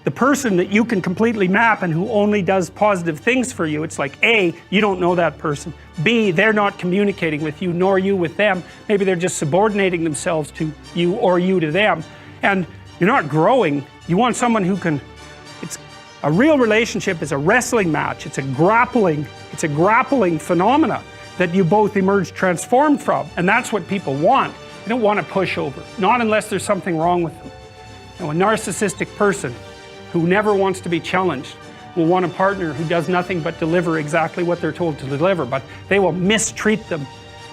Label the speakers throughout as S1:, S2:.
S1: the person that you can completely map and who only does positive things for you, it's like A, you don't know that person, B, they're not communicating with you, nor you with them, maybe they're just subordinating themselves to you or you to them, and you're not growing. You want someone who can, a real relationship is a wrestling match, it's a grappling phenomena that you both emerge transformed from, and that's what people want. They don't want a pushover, not unless there's something wrong with them. Now, a narcissistic person who never wants to be challenged will want a partner who does nothing but deliver exactly what they're told to deliver, but they will mistreat them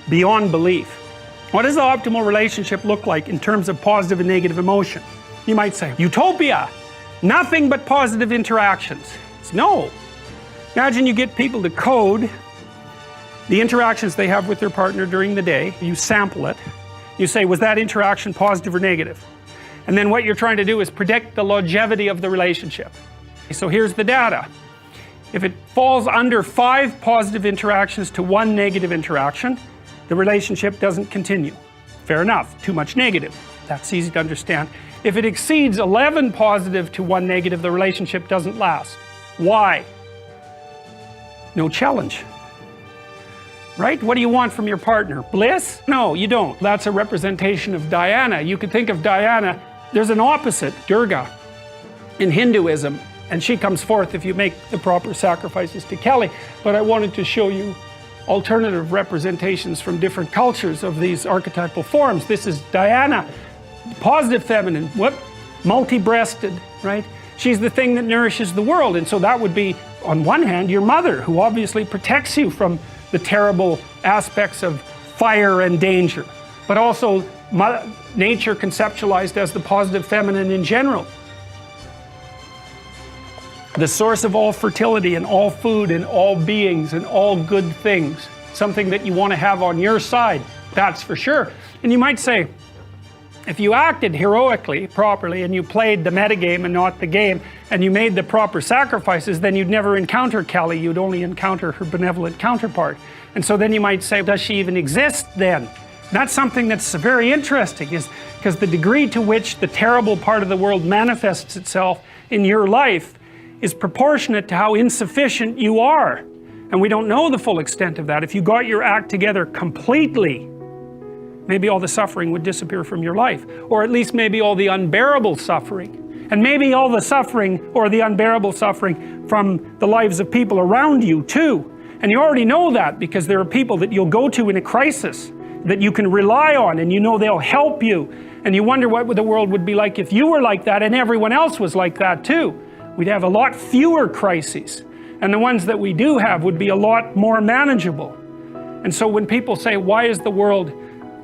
S1: beyond belief. What does the optimal relationship look like in terms of positive and negative emotion? You might say, utopia, nothing but positive interactions. No. Imagine you get people to code the interactions they have with their partner during the day, you sample it, you say, was that interaction positive or negative? And then what you're trying to do is predict the longevity of the relationship. So here's the data. If it falls under 5 positive interactions to 1 negative interaction, the relationship doesn't continue. Fair enough, too much negative. That's easy to understand. If it exceeds 11 positive to 1 negative, the relationship doesn't last. Why? No challenge. Right? What do you want from your partner? Bliss? No, you don't. That's a representation of Diana. You could think of Diana, there's an opposite, Durga, in Hinduism, and she comes forth if you make the proper sacrifices to Kali. But I wanted to show you alternative representations from different cultures of these archetypal forms. This is Diana, positive feminine, multi-breasted, right? She's the thing that nourishes the world, and so that would be, on one hand, your mother, who obviously protects you from the terrible aspects of fire and danger, but also nature conceptualized as the positive feminine in general. The source of all fertility and all food and all beings and all good things. Something that you want to have on your side, that's for sure. And you might say, if you acted heroically, properly, and you played the metagame and not the game, and you made the proper sacrifices, then you'd never encounter Kali, you'd only encounter her benevolent counterpart. And so then you might say, does she even exist then? That's something that's very interesting, is because the degree to which the terrible part of the world manifests itself in your life is proportionate to how insufficient you are. And we don't know the full extent of that. If you got your act together completely, maybe all the suffering would disappear from your life, or at least maybe all the unbearable suffering, and maybe all the suffering or the unbearable suffering from the lives of people around you too. And you already know that because there are people that you'll go to in a crisis that you can rely on, and you know they'll help you, and you wonder what the world would be like if you were like that and everyone else was like that too. We'd have a lot fewer crises, and the ones that we do have would be a lot more manageable. And so when people say, why is the world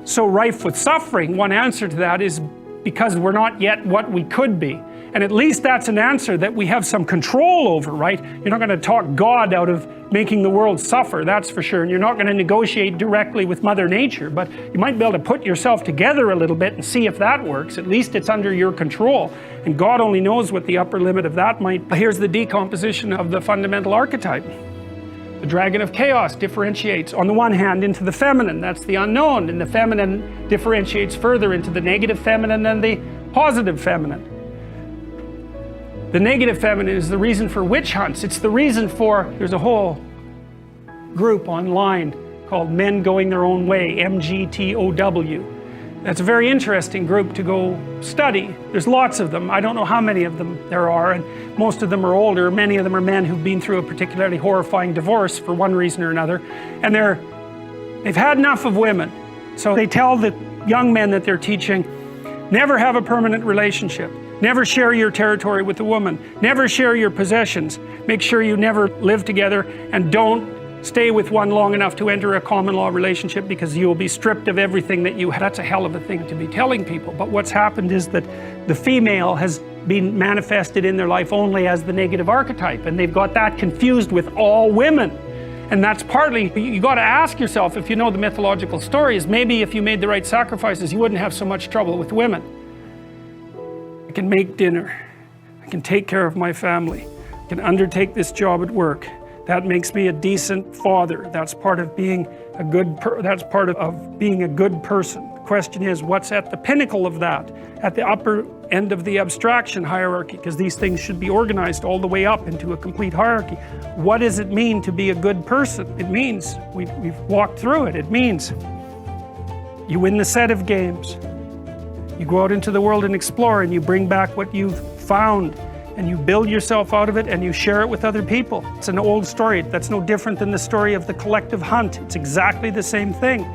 S1: so rife with suffering, one answer to that is because we're not yet what we could be. And at least that's an answer that we have some control over, right? You're not going to talk God out of making the world suffer, that's for sure. And you're not going to negotiate directly with Mother Nature, but you might be able to put yourself together a little bit and see if that works. At least it's under your control. And God only knows what the upper limit of that might be. Here's the decomposition of the fundamental archetype. The dragon of chaos differentiates, on the one hand, into the feminine, that's the unknown, and the feminine differentiates further into the negative feminine and the positive feminine. The negative feminine is the reason for witch hunts. It's the reason for, there's a whole group online called Men Going Their Own Way, MGTOW. That's a very interesting group to go study. There's lots of them. I don't know how many of them there are, and most of them are older. Many of them are men who've been through a particularly horrifying divorce for one reason or another, and they've had enough of women. So they tell the young men that they're teaching, never have a permanent relationship. Never share your territory with a woman. Never share your possessions. Make sure you never live together, and don't stay with one long enough to enter a common law relationship, because you will be stripped of everything that you have. That's a hell of a thing to be telling people. But what's happened is that the female has been manifested in their life only as the negative archetype, and they've got that confused with all women. And that's partly, you got to ask yourself, if you know the mythological stories, maybe if you made the right sacrifices, you wouldn't have so much trouble with women. I can make dinner. I can take care of my family. I can undertake this job at work. That makes me a decent father. That's part of being a good being a good person. question is, what's at the pinnacle of that? At the upper end of the abstraction hierarchy, because these things should be organized all the way up into a complete hierarchy. What does it mean to be a good person? It means, we've walked through it, it means you win the set of games. You go out into the world and explore, and you bring back what you've found, and you build yourself out of it, and you share it with other people. It's an old story that's no different than the story of the collective hunt. It's exactly the same thing,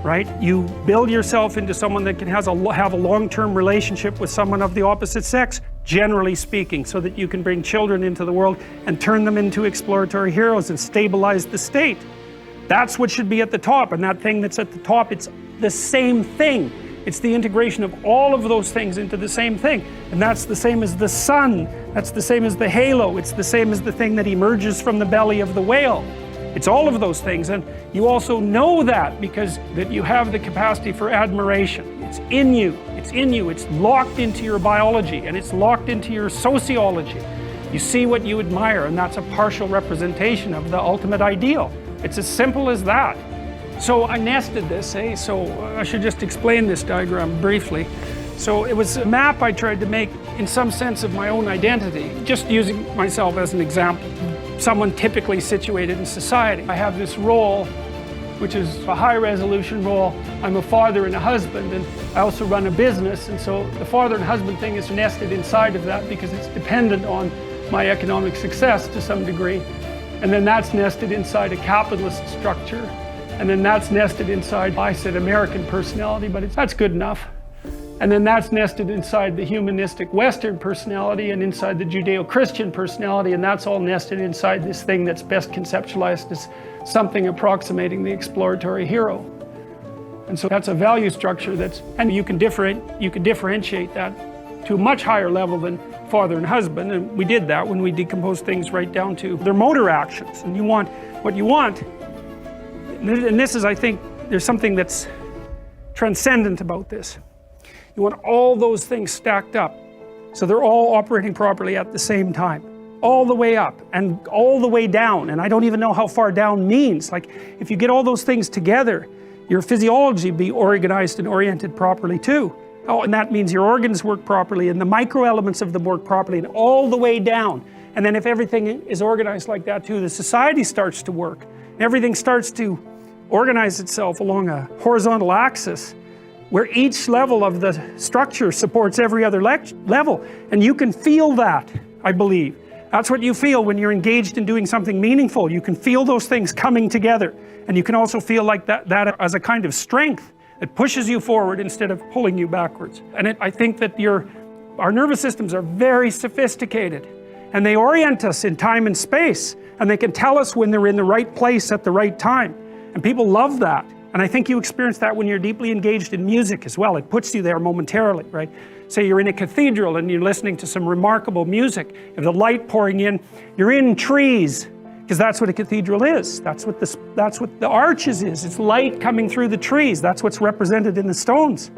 S1: right? You build yourself into someone that can have a long-term relationship with someone of the opposite sex, generally speaking, so that you can bring children into the world and turn them into exploratory heroes and stabilize the state. That's what should be at the top, and that thing that's at the top, it's the same thing. It's the integration of all of those things into the same thing. And that's the same as the sun. That's the same as the halo. It's the same as the thing that emerges from the belly of the whale. It's all of those things. And you also know that because that you have the capacity for admiration. It's in you. It's in you. It's locked into your biology, and it's locked into your sociology. You see what you admire, and that's a partial representation of the ultimate ideal. It's as simple as that. So I nested this, so I should just explain this diagram briefly. So it was a map I tried to make in some sense of my own identity, just using myself as an example. Someone typically situated in society. I have this role, which is a high resolution role. I'm a father and a husband, and I also run a business, and so the father and husband thing is nested inside of that because it's dependent on my economic success to some degree. And then that's nested inside a capitalist structure. And then that's nested inside, I said American personality, but that's good enough. And then that's nested inside the humanistic Western personality and inside the Judeo-Christian personality, and that's all nested inside this thing that's best conceptualized as something approximating the exploratory hero. And so that's a value structure and you can differentiate that to a much higher level than father and husband, and we did that when we decomposed things right down to their motor actions. And what you want, and this is, I think, there's something that's transcendent about this. You want all those things stacked up, so they're all operating properly at the same time. All the way up, and all the way down, and I don't even know how far down means. Like, if you get all those things together, your physiology be organized and oriented properly too. Oh, and that means your organs work properly, and the micro elements of them work properly, and all the way down. And then if everything is organized like that too, the society starts to work. Everything starts to organize itself along a horizontal axis where each level of the structure supports every other level. And you can feel that, I believe. That's what you feel when you're engaged in doing something meaningful. You can feel those things coming together. And you can also feel like that as a kind of strength that pushes you forward instead of pulling you backwards. And I think that our nervous systems are very sophisticated. And they orient us in time and space. And they can tell us when they're in the right place at the right time. And people love that. And I think you experience that when you're deeply engaged in music as well. It puts you there momentarily, right? Say you're in a cathedral and you're listening to some remarkable music. If the light pouring in, you're in trees, because that's what a cathedral is. That's what the arches is. It's light coming through the trees. That's what's represented in the stones.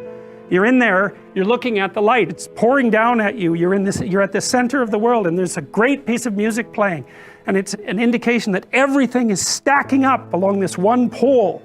S1: You're in there, you're looking at the light. It's pouring down at you. You're at the center of the world, and there's a great piece of music playing. And it's an indication that everything is stacking up along this one pole.